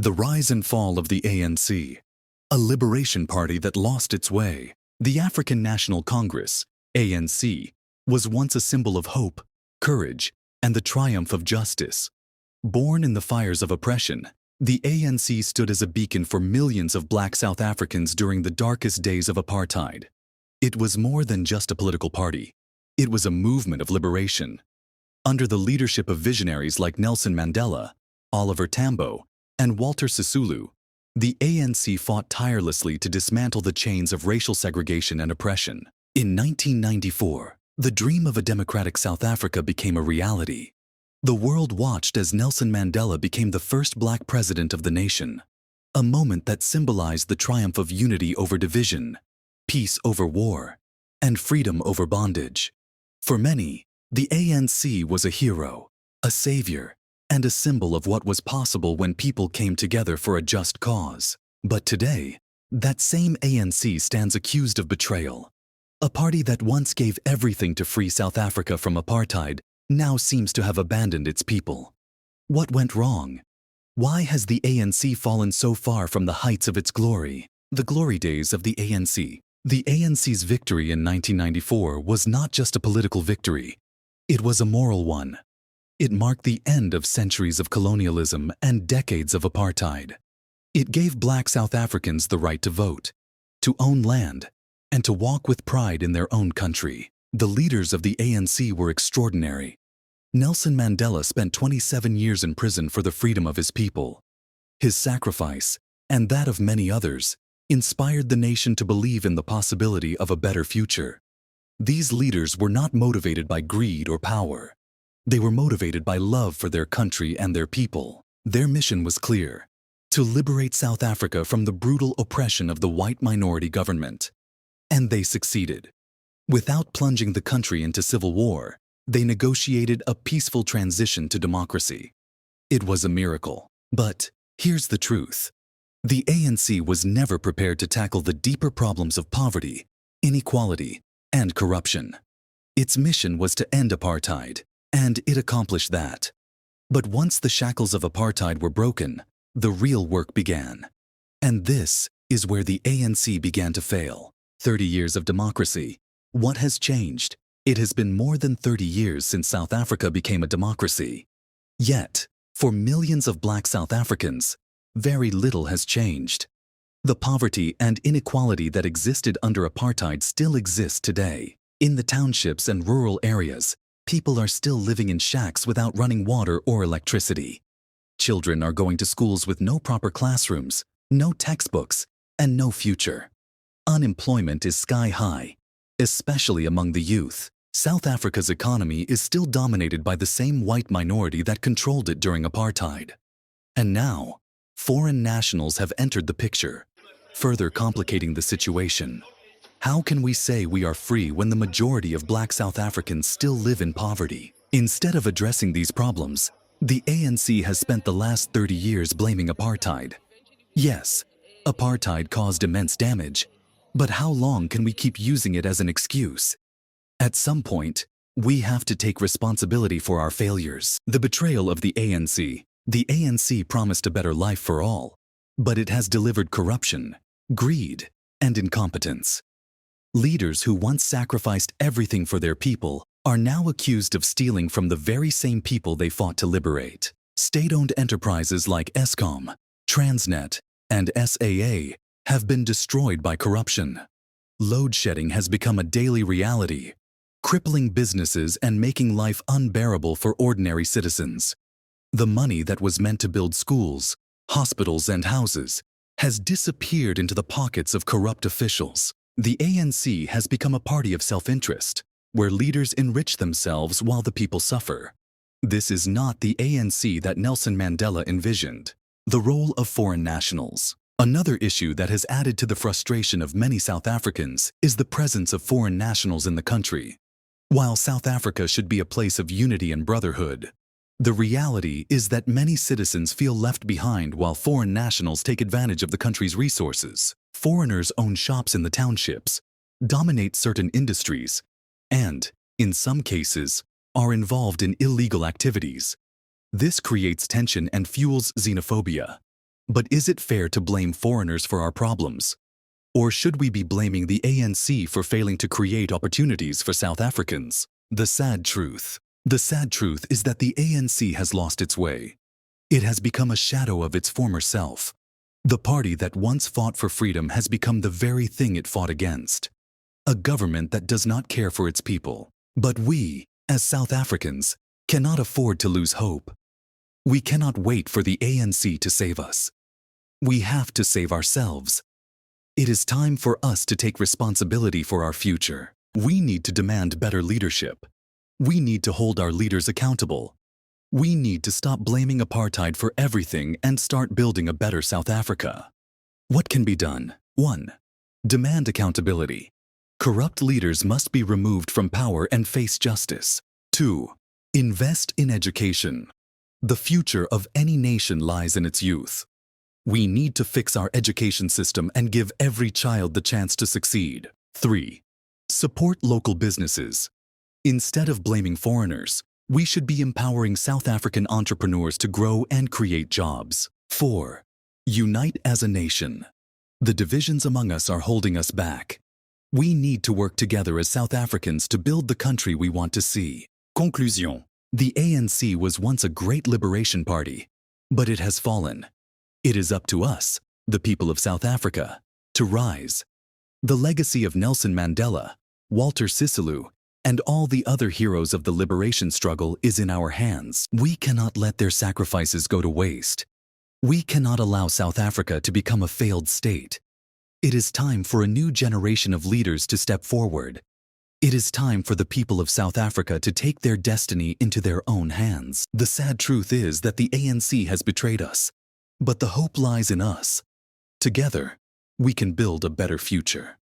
The rise and fall of the ANC, a liberation party that lost its way. The African National Congress, ANC, was once a symbol of hope, courage, and the triumph of justice. Born in the fires of oppression, the ANC stood as a beacon for millions of black South Africans during the darkest days of apartheid. It was more than just a political party. It was a movement of liberation. Under the leadership of visionaries like Nelson Mandela, Oliver Tambo, and Walter Sisulu, the ANC fought tirelessly to dismantle the chains of racial segregation and oppression. In 1994, the dream of a democratic South Africa became a reality. The world watched as Nelson Mandela became the first black president of the nation, a moment that symbolized the triumph of unity over division, peace over war, and freedom over bondage. For many, the ANC was a hero, a savior, and a symbol of what was possible when people came together for a just cause. But today, that same ANC stands accused of betrayal. A party that once gave everything to free South Africa from apartheid now seems to have abandoned its people. What went wrong? Why has the ANC fallen so far from the heights of its glory? The glory days of the ANC. The ANC's victory in 1994 was not just a political victory. It was a moral one. It marked the end of centuries of colonialism and decades of apartheid. It gave black South Africans the right to vote, to own land, and to walk with pride in their own country. The leaders of the ANC were extraordinary. Nelson Mandela spent 27 years in prison for the freedom of his people. His sacrifice, and that of many others, inspired the nation to believe in the possibility of a better future. These leaders were not motivated by greed or power. They were motivated by love for their country and their people. Their mission was clear: to liberate South Africa from the brutal oppression of the white minority government. And they succeeded. Without plunging the country into civil war, they negotiated a peaceful transition to democracy. It was a miracle. But here's the truth. The ANC was never prepared to tackle the deeper problems of poverty, inequality, and corruption. Its mission was to end apartheid, and it accomplished that. But once the shackles of apartheid were broken, the real work began. And this is where the ANC began to fail. 30 years of democracy. What has changed? It has been more than 30 years since South Africa became a democracy. Yet, for millions of black South Africans, very little has changed. The poverty and inequality that existed under apartheid still exist today. In the townships and rural areas, people are still living in shacks without running water or electricity. Children are going to schools with no proper classrooms, no textbooks, and no future. Unemployment is sky high, especially among the youth. South Africa's economy is still dominated by the same white minority that controlled it during apartheid. And now, foreign nationals have entered the picture, further complicating the situation. How can we say we are free when the majority of black South Africans still live in poverty? Instead of addressing these problems, the ANC has spent the last 30 years blaming apartheid. Yes, apartheid caused immense damage, but how long can we keep using it as an excuse? At some point, we have to take responsibility for our failures. The betrayal of the ANC. The ANC promised a better life for all, but it has delivered corruption, greed, and incompetence. Leaders who once sacrificed everything for their people are now accused of stealing from the very same people they fought to liberate. State-owned enterprises like Eskom, Transnet, and SAA have been destroyed by corruption. Load shedding has become a daily reality, crippling businesses and making life unbearable for ordinary citizens. The money that was meant to build schools, hospitals, and houses has disappeared into the pockets of corrupt officials. The ANC has become a party of self-interest, where leaders enrich themselves while the people suffer. This is not the ANC that Nelson Mandela envisioned. The role of foreign nationals. Another issue that has added to the frustration of many South Africans is the presence of foreign nationals in the country. While South Africa should be a place of unity and brotherhood, the reality is that many citizens feel left behind while foreign nationals take advantage of the country's resources. Foreigners own shops in the townships, dominate certain industries, and, in some cases, are involved in illegal activities. This creates tension and fuels xenophobia. But is it fair to blame foreigners for our problems? Or should we be blaming the ANC for failing to create opportunities for South Africans? The sad truth is that the ANC has lost its way. It has become a shadow of its former self. The party that once fought for freedom has become the very thing it fought against. A government that does not care for its people. But we, as South Africans, cannot afford to lose hope. We cannot wait for the ANC to save us. We have to save ourselves. It is time for us to take responsibility for our future. We need to demand better leadership. We need to hold our leaders accountable. We need to stop blaming apartheid for everything and start building a better South Africa. What can be done? 1. Demand accountability. Corrupt leaders must be removed from power and face justice. 2. Invest in education. The future of any nation lies in its youth. We need to fix our education system and give every child the chance to succeed. 3. Support local businesses. Instead of blaming foreigners, we should be empowering South African entrepreneurs to grow and create jobs. 4. Unite as a nation. The divisions among us are holding us back. We need to work together as South Africans to build the country we want to see. Conclusion. The ANC was once a great liberation party, but it has fallen. It is up to us, the people of South Africa, to rise. The legacy of Nelson Mandela, Walter Sisulu, and all the other heroes of the liberation struggle is in our hands. We cannot let their sacrifices go to waste. We cannot allow South Africa to become a failed state. It is time for a new generation of leaders to step forward. It is time for the people of South Africa to take their destiny into their own hands. The sad truth is that the ANC has betrayed us, but the hope lies in us. Together, we can build a better future.